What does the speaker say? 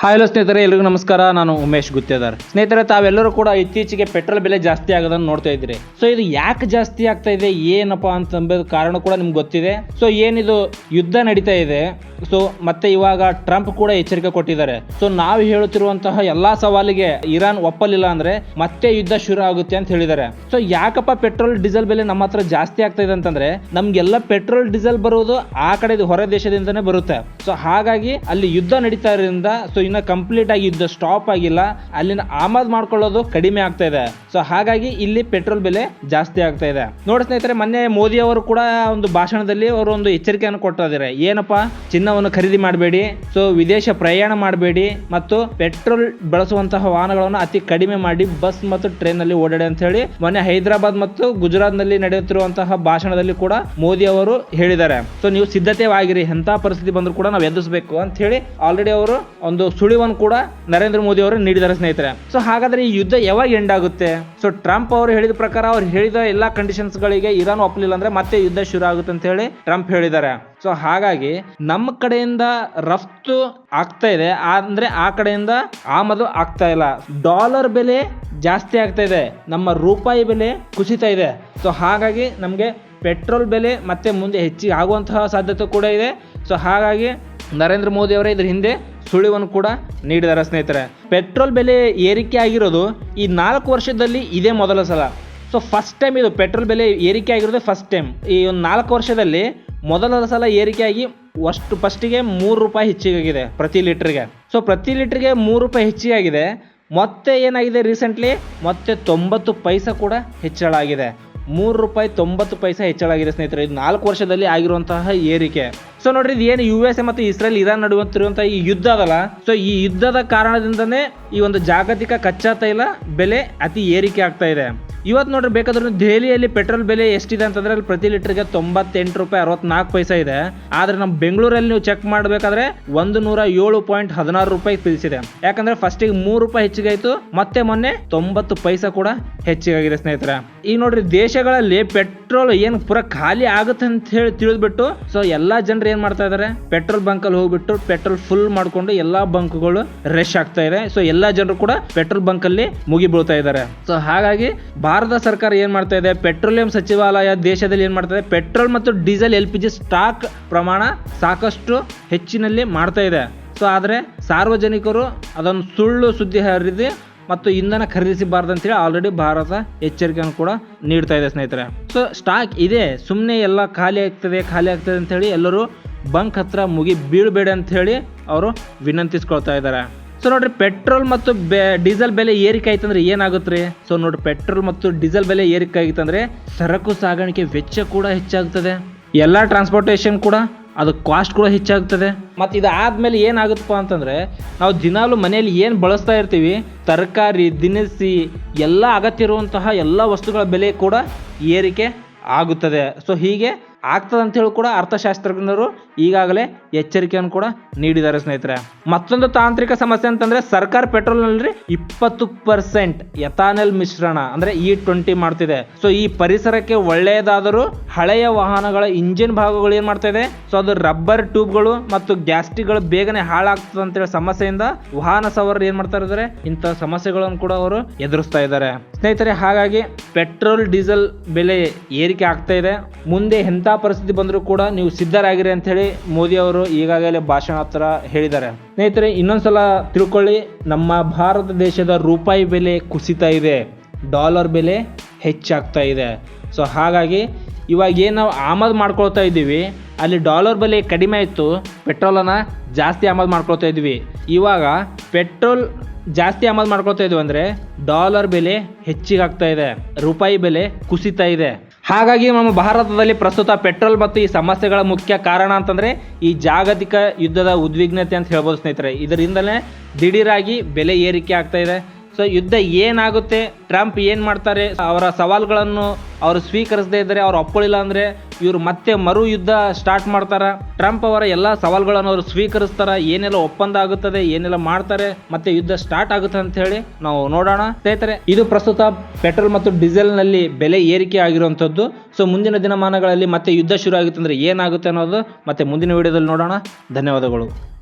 Hi hello ಸ್ನೇಹಿತರೆ, ಎಲ್ರಿಗೂ ನಮಸ್ಕಾರ. ನಾನು ಉಮೇಶ್ ಗುತ್ತೇದಾರ್. ಸ್ನೇಹಿತರೆ, ತಾವೆಲ್ಲರೂ ಕೂಡ ಇತ್ತೀಚೆಗೆ ಪೆಟ್ರೋಲ್ ಬೆಲೆ ಜಾಸ್ತಿ ಆಗೋದನ್ನು ನೋಡ್ತಾ ಇದ್ದೀರಿ. ಸೊ ಇದು ಯಾಕೆ ಜಾಸ್ತಿ ಆಗ್ತಾ ಇದೆ, ಏನಪ್ಪಾ ಅಂತ ಕಾರಣ ಕೂಡ ನಿಮ್ಗೆ ಗೊತ್ತಿದೆ. ಸೊ ಏನಿದು ಯುದ್ಧ ನಡೀತಾ ಇದೆ. ಸೊ ಮತ್ತೆ ಇವಾಗ ಟ್ರಂಪ್ ಕೂಡ ಎಚ್ಚರಿಕೆ ಕೊಟ್ಟಿದ್ದಾರೆ. ಸೊ ನಾವು ಹೇಳುತ್ತಿರುವಂತಹ ಎಲ್ಲಾ ಸವಾಲಿಗೆ ಇರಾನ್ ಒಪ್ಪಲಿಲ್ಲ ಅಂದ್ರೆ ಮತ್ತೆ ಯುದ್ಧ ಶುರು ಆಗುತ್ತೆ ಅಂತ ಹೇಳಿದ್ದಾರೆ. ಸೊ ಯಾಕಪ್ಪ ಪೆಟ್ರೋಲ್ ಡೀಸೆಲ್ ಬೆಲೆ ನಮ್ಮ ಹತ್ರ ಜಾಸ್ತಿ ಆಗ್ತಾ ಇದೆ ಅಂತಂದ್ರೆ, ನಮ್ಗೆಲ್ಲ ಪೆಟ್ರೋಲ್ ಡೀಸೆಲ್ ಬರುವುದು ಆ ಕಡೆ ಹೊರ ದೇಶದಿಂದನೇ ಬರುತ್ತೆ. ಸೊ ಹಾಗಾಗಿ ಅಲ್ಲಿ ಯುದ್ಧ ನಡೀತಾ ಇರೋದ್ರಿಂದ ಸೊ ಇನ್ನ ಕಂಪ್ಲೀಟ್ ಆಗಿ ಯುದ್ಧ ಸ್ಟಾಪ್ ಆಗಿಲ್ಲ, ಅಲ್ಲಿನ ಆಮದು ಮಾಡ್ಕೊಳ್ಳೋದು ಕಡಿಮೆ ಆಗ್ತಾ ಇದೆ. ಸೊ ಹಾಗಾಗಿ ಇಲ್ಲಿ ಪೆಟ್ರೋಲ್ ಬೆಲೆ ಜಾಸ್ತಿ ಆಗ್ತಾ ಇದೆ. ನೋಡಿ ಸ್ನೇಹಿತರೆ, ಮೊನ್ನೆ ಮೋದಿ ಅವರು ಕೂಡ ಒಂದು ಭಾಷಣದಲ್ಲಿ ಅವರು ಒಂದು ಎಚ್ಚರಿಕೆಯನ್ನು ಕೊಟ್ಟಿದ್ದಾರೆ. ಏನಪ್ಪಾ, ಚಿನ್ನವನ್ನು ಖರೀದಿ ಮಾಡಬೇಡಿ, ಸೊ ವಿದೇಶ ಪ್ರಯಾಣ ಮಾಡಬೇಡಿ, ಮತ್ತು ಪೆಟ್ರೋಲ್ ಬಳಸುವಂತಹ ವಾಹನಗಳನ್ನು ಅತಿ ಕಡಿಮೆ ಮಾಡಿ ಬಸ್ ಮತ್ತು ಟ್ರೈನ್ ನಲ್ಲಿ ಓಡಾಡಿ ಅಂತ ಹೇಳಿ ಮೊನ್ನೆ ಹೈದರಾಬಾದ್ ಮತ್ತು ಗುಜರಾತ್ ನಲ್ಲಿ ನಡೆಯುತ್ತಿರುವಂತಹ ಭಾಷಣದಲ್ಲಿ ಕೂಡ ಮೋದಿ ಅವರು ಹೇಳಿದ್ದಾರೆ. ಸೊ ನೀವು ಸಿದ್ಧತೆವಾಗಿರಿ, ಎಂತ ಪರಿಸ್ಥಿತಿ ಬಂದ್ರು ಕೂಡ ನಾವು ಎದುರಿಸಬೇಕು ಅಂತ ಹೇಳಿ ಆಲ್ರೆಡಿ ಅವರು ಒಂದು ಸುಳಿವನ್ನು ಕೂಡ ನರೇಂದ್ರ ಮೋದಿ ಅವರು ನೀಡಿದ್ದಾರೆ ಸ್ನೇಹಿತರೆ. ಸೊ ಹಾಗಾದ್ರೆ ಈ ಯುದ್ಧ ಯಾವಾಗ ಎಂಡ್ ಆಗುತ್ತೆ? ಸೊ ಟ್ರಂಪ್ ಅವರು ಹೇಳಿದ ಪ್ರಕಾರ, ಅವ್ರು ಹೇಳಿದ ಎಲ್ಲಾ ಕಂಡೀಷನ್ಸ್ ಗಳಿಗೆ ಇರಾನ್ ಒಪ್ಪಲಿಲ್ಲ ಅಂದ್ರೆ ಮತ್ತೆ ಯುದ್ಧ ಶುರು ಆಗುತ್ತೆ ಅಂತ ಹೇಳಿ ಟ್ರಂಪ್ ಹೇಳಿದ್ದಾರೆ. ಸೊ ಹಾಗಾಗಿ ನಮ್ಮ ಕಡೆಯಿಂದ ರಫ್ತು ಆಗ್ತಾ ಇದೆ, ಅಂದ್ರೆ ಆ ಕಡೆಯಿಂದ ಆಮದು ಆಗ್ತಾ ಇಲ್ಲ. ಡಾಲರ್ ಬೆಲೆ ಜಾಸ್ತಿ ಆಗ್ತಾ ಇದೆ, ನಮ್ಮ ರೂಪಾಯಿ ಬೆಲೆ ಕುಸಿತಾ ಇದೆ. ಸೊ ಹಾಗಾಗಿ ನಮಗೆ ಪೆಟ್ರೋಲ್ ಬೆಲೆ ಮತ್ತೆ ಮುಂದೆ ಹೆಚ್ಚಿಗೆ ಆಗುವಂತಹ ಸಾಧ್ಯತೆ ಕೂಡ ಇದೆ. ಸೊ ಹಾಗಾಗಿ ನರೇಂದ್ರ ಮೋದಿ ಅವರೇ ಇದ್ರ ಹಿಂದೆ ಸುಳಿವನ್ನು ಕೂಡ ನೀಡಿದ್ದಾರೆ ಸ್ನೇಹಿತರೆ. ಪೆಟ್ರೋಲ್ ಬೆಲೆ ಏರಿಕೆ ಆಗಿರೋದು ಈ 4 ವರ್ಷದಲ್ಲಿ ಇದೇ ಮೊದಲ ಸಲ. ಸೊ ಫಸ್ಟ್ ಟೈಮ್ ಇದು ಪೆಟ್ರೋಲ್ ಬೆಲೆ ಏರಿಕೆ ಆಗಿರೋದು ಫಸ್ಟ್ ಟೈಮ್. ಈ ಒಂದು 4 ವರ್ಷದಲ್ಲಿ ಮೊದಲ ಸಲ ಏರಿಕೆಯಾಗಿ ಫಸ್ಟಿಗೆ 3 ರೂಪಾಯಿ ಹೆಚ್ಚಿಗಾಗಿದೆ ಪ್ರತಿ ಲೀಟ್ರಿಗೆ. ಸೊ ಪ್ರತಿ ಲೀಟ್ರಿಗೆ 3 ರೂಪಾಯಿ ಹೆಚ್ಚಿಗಾಗಿದೆ. ಮತ್ತೆ ಏನಾಗಿದೆ ರೀಸೆಂಟ್ಲಿ, ಮತ್ತೆ 90 ಪೈಸೆ ಕೂಡ ಹೆಚ್ಚಳ ಆಗಿದೆ. 3 ರೂಪಾಯಿ 90 ಪೈಸೆ ಹೆಚ್ಚಳ ಆಗಿದೆ ಸ್ನೇಹಿತರೆ. ಇದು 4 ವರ್ಷದಲ್ಲಿ ಆಗಿರುವಂತಹ ಏರಿಕೆ. ಸೊ ನೋಡ್ರಿ, ಇದು ಏನು USA ಮತ್ತು ಇಸ್ರೇಲ್ ಇರಾನ್ ನಡುವಂತಿರುವಂತಹ ಈ ಯುದ್ಧ ಅದಲ್ಲ, ಸೊ ಈ ಯುದ್ಧದ ಕಾರಣದಿಂದನೇ ಈ ಒಂದು ಜಾಗತಿಕ ಕಚ್ಚಾ ತೈಲ ಬೆಲೆ ಅತಿ ಏರಿಕೆ ಆಗ್ತಾ ಇದೆ. ಇವತ್ತು ನೋಡ್ರಿ, ಬೇಕಾದ್ರೂ ದೆಹಲಿಯಲ್ಲಿ ಪೆಟ್ರೋಲ್ ಬೆಲೆ ಎಷ್ಟಿದೆ ಅಂತಂದ್ರೆ ಅಲ್ಲಿ ಪ್ರತಿ ಲೀಟರ್ಗೆ 98 ರೂಪಾಯಿ 64 ಪೈಸೆ ಇದೆ. ಆದ್ರೆ ನಮ್ಮ ಬೆಂಗಳೂರಲ್ಲಿ ನೀವು ಚೆಕ್ ಮಾಡಬೇಕಾದ್ರೆ 107.16 ರೂಪಾಯಿ ತಿಳಿಸಿದೆ. ಯಾಕಂದ್ರೆ ಫಸ್ಟಿಗೆ 3 ರೂಪಾಯಿ ಹೆಚ್ಚಿಗೆ ಆಯ್ತು, ಮತ್ತೆ ಮೊನ್ನೆ 90 ಪೈಸೆ ಕೂಡ ಹೆಚ್ಚಿಗಾಗಿದೆ ಸ್ನೇಹಿತರೆ. ಈಗ ನೋಡ್ರಿ, ದೇಶಗಳಲ್ಲಿ ಪೆಟ್ರೋಲ್ ಏನು ಪೂರ ಖಾಲಿ ಆಗುತ್ತೆ ಅಂತ ಹೇಳಿ ತಿಳಿದ್ಬಿಟ್ಟು ಸೊ ಎಲ್ಲಾ ಜನರು ಏನ್ ಮಾಡ್ತಾ ಇದಾರೆ, ಪೆಟ್ರೋಲ್ ಬಂಕ್ ಅಲ್ಲಿ ಹೋಗ್ಬಿಟ್ಟು ಪೆಟ್ರೋಲ್ ಫುಲ್ ಮಾಡ್ಕೊಂಡು ಎಲ್ಲಾ ಬಂಕ್ಗಳು ರಶ್ ಆಗ್ತಾ ಇದೆ. ಸೊ ಎಲ್ಲಾ ಜನರು ಕೂಡ ಪೆಟ್ರೋಲ್ ಬಂಕ್ ಅಲ್ಲಿ ಮುಗಿ ಬೀಳ್ತಾ ಇದ್ದಾರೆ. ಸೊ ಹಾಗಾಗಿ ಭಾರತ ಸರ್ಕಾರ ಏನ್ ಮಾಡ್ತಾ ಇದೆ, ಪೆಟ್ರೋಲಿಯಂ ಸಚಿವಾಲಯ ದೇಶದಲ್ಲಿ ಏನ್ ಮಾಡ್ತಾ ಇದೆ, ಪೆಟ್ರೋಲ್ ಮತ್ತು ಡೀಸೆಲ್ LPG ಸ್ಟಾಕ್ ಪ್ರಮಾಣ ಸಾಕಷ್ಟು ಹೆಚ್ಚಿನಲ್ಲಿ ಮಾಡ್ತಾ ಇದೆ. ಸೊ ಆದ್ರೆ ಸಾರ್ವಜನಿಕರು ಅದನ್ನು ಸುಳ್ಳು ಸುದ್ದಿ ಹರಿದು ಮತ್ತು ಇಂಧನ ಖರೀದಿಸಬಾರ್ದು ಅಂತೇಳಿ ಆಲ್ರೆಡಿ ಭಾರತ ಎಚ್ಚರಿಕೆಯನ್ನು ಕೂಡ ನೀಡ್ತಾ ಇದೆ ಸ್ನೇಹಿತರೆ. ಸೊ ಸ್ಟಾಕ್ ಇದೆ, ಸುಮ್ಮನೆ ಎಲ್ಲ ಖಾಲಿ ಆಗ್ತದೆ ಅಂತ ಹೇಳಿ ಎಲ್ಲರೂ ಬಂಕ್ ಹತ್ರ ಮುಗಿ ಬೀಳ್ಬೇಡಿ ಅಂತ ಹೇಳಿ ಅವರು ವಿನಂತಿಸ್ಕೊಳ್ತಾ ಇದ್ದಾರೆ. ಸೊ ನೋಡ್ರಿ, ಪೆಟ್ರೋಲ್ ಮತ್ತು ಡೀಸೆಲ್ ಬೆಲೆ ಏರಿಕೆ ಆಯ್ತಂದ್ರೆ ಏನಾಗುತ್ತೆ? ಸೊ ನೋಡ್ರಿ, ಪೆಟ್ರೋಲ್ ಮತ್ತು ಡೀಸೆಲ್ ಬೆಲೆ ಏರಿಕೆ ಆಗಿತ್ತಂದ್ರೆ ಸರಕು ಸಾಗಾಣಿಕೆ ವೆಚ್ಚ ಕೂಡ ಹೆಚ್ಚಾಗ್ತದೆ, ಎಲ್ಲಾ ಟ್ರಾನ್ಸ್ಪೋರ್ಟೇಷನ್ ಕೂಡ ಅದು ಕಾಸ್ಟ್ ಕೂಡ ಹೆಚ್ಚಾಗ್ತದೆ. ಮತ್ತು ಇದಾದ್ಮೇಲೆ ಏನಾಗುತ್ತಪ್ಪ ಅಂತಂದ್ರೆ, ನಾವು ದಿನಾಲು ಮನೆಯಲ್ಲಿ ಏನು ಬಳಸ್ತಾ ಇರ್ತೀವಿ, ತರಕಾರಿ, ದಿನಸಿ, ಎಲ್ಲ ಅಗತ್ಯ ಇರುವಂತಹ ಎಲ್ಲ ವಸ್ತುಗಳ ಬೆಲೆ ಕೂಡ ಏರಿಕೆ ಆಗುತ್ತದೆ. ಸೊ ಹೀಗೆ ಆಗ್ತದೆ ಅಂತ ಹೇಳಿ ಕೂಡ ಅರ್ಥಶಾಸ್ತ್ರಜ್ಞರು ಈಗಾಗಲೇ ಎಚ್ಚರಿಕೆಯನ್ನು ಕೂಡ ನೀಡಿದ್ದಾರೆ ಸ್ನೇಹಿತರೆ. ಮತ್ತೊಂದು ತಾಂತ್ರಿಕ ಸಮಸ್ಯೆ ಅಂತಂದ್ರೆ, ಸರ್ಕಾರ ಪೆಟ್ರೋಲ್ ನಲ್ಲಿ 20% ಎಥಾನೆಲ್ ಮಿಶ್ರಣ ಅಂದ್ರೆ E20 ಮಾಡ್ತಿದೆ. ಸೊ ಈ ಪರಿಸರಕ್ಕೆ ಒಳ್ಳೆಯದಾದರೂ ಹಳೆಯ ವಾಹನಗಳ ಇಂಜಿನ್ ಭಾಗಗಳು ಏನ್ ಮಾಡ್ತಾ ಇದೆ, ಸೊ ಅದು ರಬ್ಬರ್ ಟ್ಯೂಬ್ಗಳು ಮತ್ತು ಗ್ಯಾಸ್ಟಿಕ್ಗಳು ಬೇಗನೆ ಹಾಳಾಗ್ತದೆ ಅಂತೇಳಿ ಸಮಸ್ಯೆಯಿಂದ ವಾಹನ ಸವಾರರು ಏನ್ ಮಾಡ್ತಾ ಇದ್ದಾರೆ, ಇಂತಹ ಸಮಸ್ಯೆಗಳನ್ನು ಕೂಡ ಅವರು ಎದುರಿಸ್ತಾ ಇದ್ದಾರೆ ಸ್ನೇಹಿತರೆ. ಹಾಗಾಗಿ ಪೆಟ್ರೋಲ್ ಡೀಸೆಲ್ ಬೆಲೆ ಏರಿಕೆ ಆಗ್ತಾ ಇದೆ. ಮುಂದೆ ಎಂತ ಪರಿಸ್ಥಿತಿ ಬಂದರೂ ಕೂಡ ನೀವು ಸಿದ್ಧರಾಗಿರಿ ಅಂತ ಹೇಳಿ ಮೋದಿ ಅವರು ಈಗಾಗಲೇ ಭಾಷಣ ಹತ್ರ ಹೇಳಿದ್ದಾರೆ ಸ್ನೇಹಿತರೆ. ಇನ್ನೊಂದ್ಸಲ ತಿಳ್ಕೊಳ್ಳಿ, ನಮ್ಮ ಭಾರತ ದೇಶದ ರೂಪಾಯಿ ಬೆಲೆ ಕುಸಿತಾ ಇದೆ, ಡಾಲರ್ ಬೆಲೆ ಹೆಚ್ಚಾಗ್ತಾ ಇದೆ. ಸೊ ಹಾಗಾಗಿ ಇವಾಗ ಏನು ನಾವು ಆಮದು ಮಾಡ್ಕೊಳ್ತಾ ಇದ್ದೀವಿ, ಅಲ್ಲಿ ಡಾಲರ್ ಬೆಲೆ ಕಡಿಮೆ ಆಯಿತು, ಪೆಟ್ರೋಲನ್ನು ಜಾಸ್ತಿ ಆಮದು ಮಾಡ್ಕೊಳ್ತಾ ಇದ್ವಿ. ಇವಾಗ ಪೆಟ್ರೋಲ್ ಜಾಸ್ತಿ ಆಮದು ಮಾಡ್ಕೊಳ್ತಾ ಇದ್ವಿ ಅಂದರೆ ಡಾಲರ್ ಬೆಲೆ ಹೆಚ್ಚಿಗಾಗ್ತಾ ಇದೆ, ರೂಪಾಯಿ ಬೆಲೆ ಕುಸಿತಾ ಇದೆ. ಹಾಗಾಗಿ ನಮ್ಮ ಭಾರತದಲ್ಲಿ ಪ್ರಸ್ತುತ ಪೆಟ್ರೋಲ್ ಮತ್ತು ಈ ಸಮಸ್ಯೆಗಳ ಮುಖ್ಯ ಕಾರಣ ಅಂತಂದ್ರೆ ಈ ಜಾಗತಿಕ ಯುದ್ಧದ ಉದ್ವಿಗ್ನತೆ ಅಂತ ಹೇಳ್ಬೋದು ಸ್ನೇಹಿತರೆ. ಇದರಿಂದಲೇ ದಿಢೀರಾಗಿ ಬೆಲೆ ಏರಿಕೆ ಆಗ್ತಾ ಇದೆ. ಸೊ ಯುದ್ಧ ಏನಾಗುತ್ತೆ, ಟ್ರಂಪ್ ಏನು ಮಾಡ್ತಾರೆ, ಅವರ ಸವಾಲುಗಳನ್ನು ಅವರು ಸ್ವೀಕರಿಸದೇ ಇದ್ದರೆ, ಅವ್ರು ಒಪ್ಪಳಿಲ್ಲ ಅಂದರೆ ಇವರು ಮತ್ತೆ ಮರು ಯುದ್ಧ ಸ್ಟಾರ್ಟ್ ಮಾಡ್ತಾರ. ಟ್ರಂಪ್ ಅವರ ಎಲ್ಲ ಸವಾಲುಗಳನ್ನು ಅವರು ಸ್ವೀಕರಿಸ್ತಾರ, ಏನೆಲ್ಲ ಒಪ್ಪಂದ ಆಗುತ್ತದೆ, ಏನೆಲ್ಲ ಮಾಡ್ತಾರೆ, ಮತ್ತೆ ಯುದ್ಧ ಸ್ಟಾರ್ಟ್ ಆಗುತ್ತೆ ಅಂತ ಹೇಳಿ ನಾವು ನೋಡೋಣ ಸ್ನೇಹಿತರೆ. ಇದು ಪ್ರಸ್ತುತ ಪೆಟ್ರೋಲ್ ಮತ್ತು ಡೀಸೆಲ್ ನಲ್ಲಿ ಬೆಲೆ ಏರಿಕೆ ಆಗಿರುವಂತದ್ದು. ಸೊ ಮುಂದಿನ ದಿನಮಾನಗಳಲ್ಲಿ ಮತ್ತೆ ಯುದ್ಧ ಶುರು ಆಗುತ್ತೆ ಅಂದ್ರೆ ಏನಾಗುತ್ತೆ ಅನ್ನೋದು ಮತ್ತೆ ಮುಂದಿನ ವಿಡಿಯೋದಲ್ಲಿ ನೋಡೋಣ. ಧನ್ಯವಾದಗಳು.